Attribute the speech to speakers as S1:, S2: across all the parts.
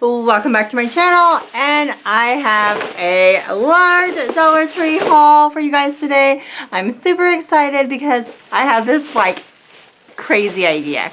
S1: welcome back to my channel, and I have a large Dollar Tree haul for you guys today. I'm super excited because I have this like crazy idea.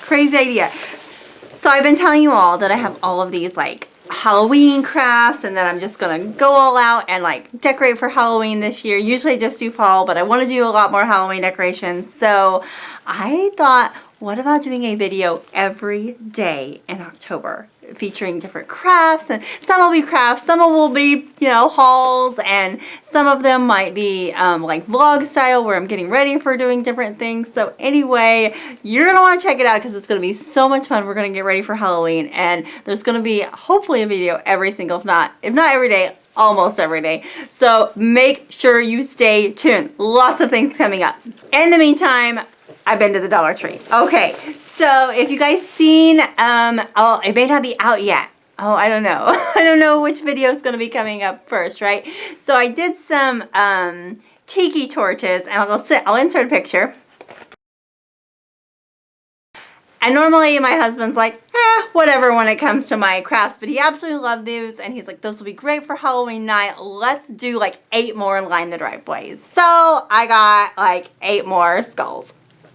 S1: So I've been telling you all that I have all of these like Halloween crafts and that I'm just gonna go all out and like decorate for Halloween this year. Usually I just do fall, but I want to do a lot more Halloween decorations. So I thought, what about doing a video every day in October featuring different crafts? And some will be crafts, some will be, you know, hauls, and some of them might be like vlog style where I'm getting ready for doing different things. So anyway, you're gonna want to check it out because it's gonna be so much fun. We're gonna get ready for Halloween, and there's gonna be hopefully a video every single, if not every day, almost every day. So make sure you stay tuned. Lots of things coming up. In the meantime, I've been to the Dollar Tree. Okay, so if you guys seen, oh, it may not be out yet. Oh, I don't know. I don't know which video is going to be coming up first, right? So I did some tiki torches, and I'll insert a picture. And normally my husband's like, whatever when it comes to my crafts, but he absolutely loved these, and he's like, those will be great for Halloween night. Let's do like 8 more and line the driveways. So I got like 8 more skulls.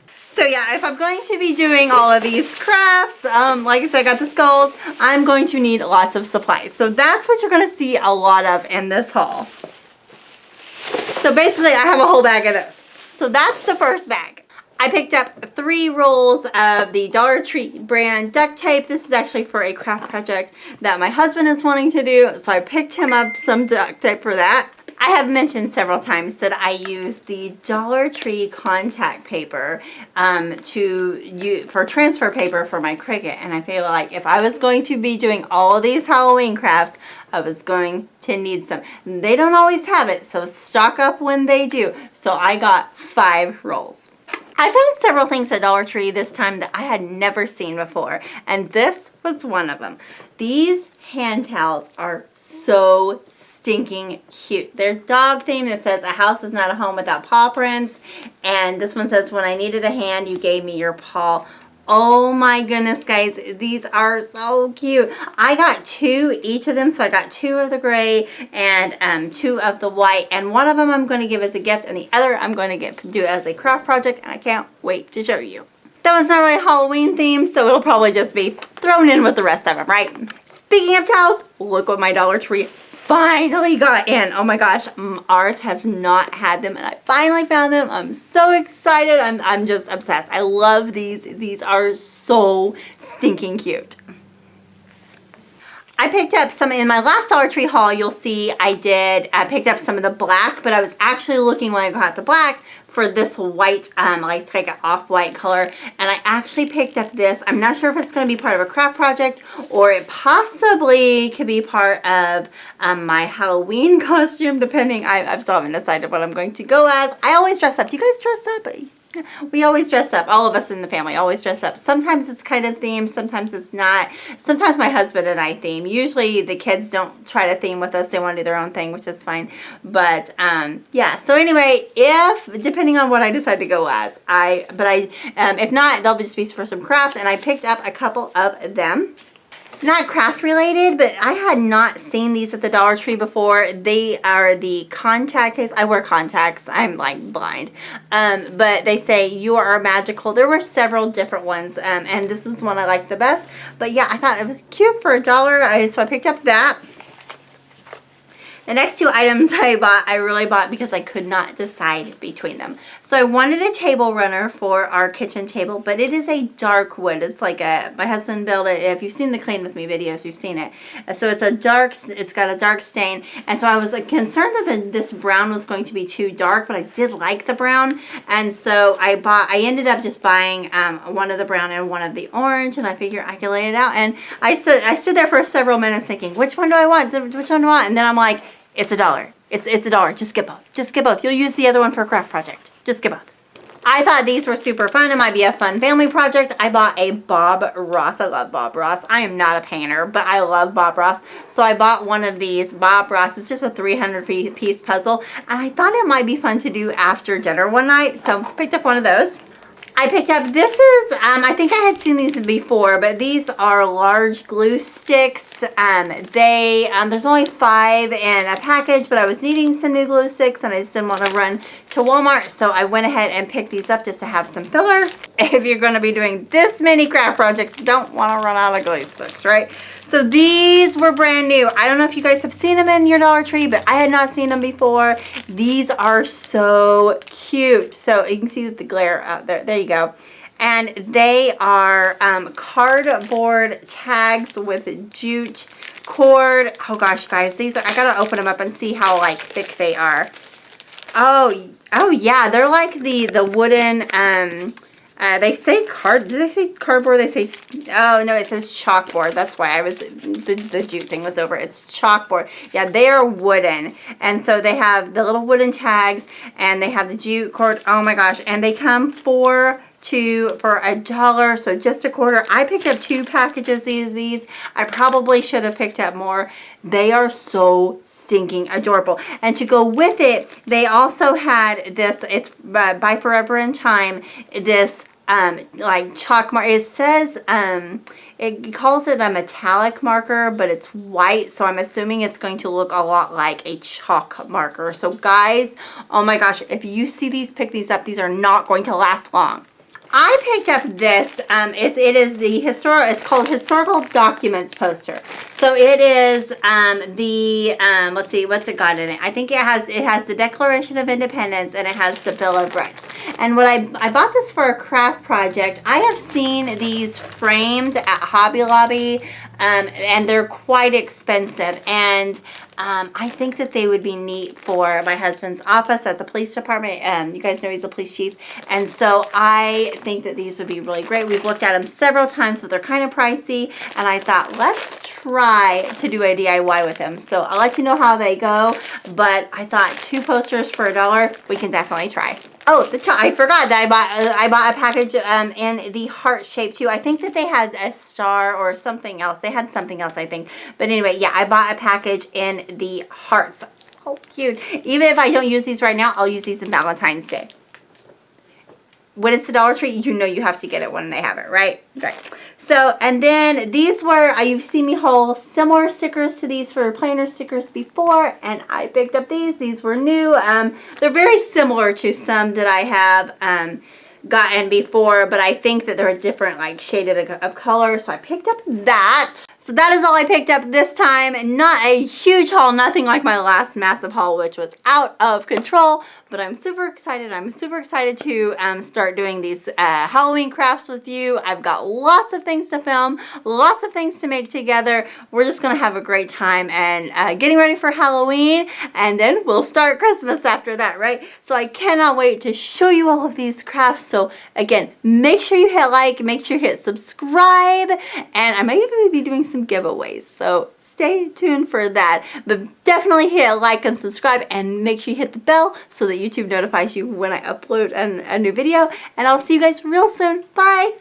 S1: So yeah, if I'm going to be doing all of these crafts, like I said, I got the skulls, I'm going to need lots of supplies. So that's what you're going to see a lot of in this haul. So basically, I have a whole bag of this. So that's the first bag. I picked up 3 rolls of the Dollar Tree brand duct tape. This is actually for a craft project that my husband is wanting to do. So I picked him up some duct tape for that. I have mentioned several times that I use the Dollar Tree contact paper for transfer paper for my Cricut, and I feel like if I was going to be doing all of these Halloween crafts, I was going to need some. They don't always have it, so stock up when they do. So I got 5 rolls. I found several things at Dollar Tree this time that I had never seen before, and this was one of them. These hand towels are so stinking cute. They're dog themed. It says, "A house is not a home without paw prints." And this one says, "When I needed a hand, you gave me your paw." Oh my goodness, guys. These are so cute. I got 2 each of them. So I got 2 of the gray and 2 of the white. And one of them I'm going to give as a gift, and the other I'm going to do as a craft project. And I can't wait to show you. That one's not really Halloween themed, so it'll probably just be thrown in with the rest of them, right? Speaking of towels, look what my Dollar Tree finally got in. Oh my gosh, ours have not had them, and I finally found them. I'm so excited. I'm just obsessed. I love these. These are so stinking cute. I picked up some in my last Dollar Tree haul. You'll see I picked up some of the black, but I was actually looking when I got the black for this white, like an off-white color, and I actually picked up this. I'm not sure if it's going to be part of a craft project, or it possibly could be part of my Halloween costume, depending. I still haven't decided what I'm going to go as. I always dress up. Do you guys dress up? We always dress up. All of us in the family always dress up. Sometimes it's kind of themed, sometimes it's not. Sometimes my husband and I theme. Usually the kids don't try to theme with us. They want to do their own thing, which is fine. But yeah. So anyway, depending on what I decide to go as, if not, they'll just be for some craft. And I picked up a couple of them. Not craft related, but I had not seen these at the Dollar Tree before. They are the contact case. I wear contacts. I'm like blind. But they say you are magical. There were several different ones, and this is one I like the best. But yeah, I thought it was cute for $1, so I picked up that. The next 2 items I really bought because I could not decide between them. So I wanted a table runner for our kitchen table, but it is a dark wood. It's like my husband built it. If you've seen the Clean With Me videos, you've seen it. So it's got a dark stain. And so I was concerned that this brown was going to be too dark, but I did like the brown. And so I ended up just buying one of the brown and one of the orange, and I figured I could lay it out. And I stood there for several minutes thinking, which one do I want? Which one do I want? And then I'm like, it's $1. It's $1. Just get both. Just get both. You'll use the other one for a craft project. Just get both. I thought these were super fun. It might be a fun family project. I bought a Bob Ross. I love Bob Ross. I am not a painter, but I love Bob Ross. So I bought one of these Bob Ross. It's just a 300-piece puzzle. And I thought it might be fun to do after dinner one night. So picked up one of those. I picked up, this is, I think I had seen these before, but these are large glue sticks. There's only 5 in a package, but I was needing some new glue sticks and I just didn't want to run to Walmart, so I went ahead and picked these up just to have some filler. If you're going to be doing this many craft projects, don't want to run out of glue sticks, right? So these were brand new. I don't know if you guys have seen them in your Dollar Tree, but I had not seen them before. These are so cute. So you can see that the glare out there. There you go. And they are cardboard tags with jute cord. Oh gosh, guys, these are, I gotta open them up and see how like thick they are. Oh yeah, they're like the wooden, they say did they say cardboard? They say, oh no, it says chalkboard. That's why I was, the jute thing was over. It's chalkboard. Yeah, they are wooden. And so they have the little wooden tags and they have the jute cord. Oh my gosh. And they come for $1, so just a quarter. I picked up 2 packages of these. I probably should have picked up more. They are so stinking adorable. And to go with it, they also had this, it's by Forever in Time, this like chalk marker. It says it calls it a metallic marker, but it's white, so I'm assuming it's going to look a lot like a chalk marker. So guys, oh my gosh, if you see these, pick these up. These are not going to last long. I picked up this, it is the it's called Historical Documents poster. So it is let's see, what's it got in it? I think it has the Declaration of Independence and it has the Bill of Rights. And what I bought this for a craft project. I have seen these framed at Hobby Lobby, and they're quite expensive. And I think that they would be neat for my husband's office at the police department. You guys know he's a police chief. And so I think that these would be really great. We've looked at them several times, but they're kind of pricey. And I thought, let's try to do a DIY with them. So I'll let you know how they go. But I thought 2 posters for $1, we can definitely try. Oh, I forgot that I bought a package in the heart shape too. I think that they had a star or something else. They had something else, I think. But anyway, yeah, I bought a package in the hearts. So cute. Even if I don't use these right now, I'll use these in Valentine's Day. When it's a Dollar Tree, you know you have to get it when they have it, right? Right. So, and then these were, you've seen me haul similar stickers to these for planner stickers before, and I picked up these. These were new. They're very similar to some that I have gotten before, but I think that they're a different, like, shaded of color, so I picked up that. So that is all I picked up this time. Not a huge haul, nothing like my last massive haul, which was out of control, but I'm super excited. I'm super excited to start doing these Halloween crafts with you. I've got lots of things to film, lots of things to make together. We're just gonna have a great time and getting ready for Halloween, and then we'll start Christmas after that, right? So I cannot wait to show you all of these crafts. So again, make sure you hit like, make sure you hit subscribe, and I might even be doing some giveaways, so stay tuned for that. But definitely hit like and subscribe, and make sure you hit the bell so that YouTube notifies you when I upload a new video. And I'll see you guys real soon. Bye!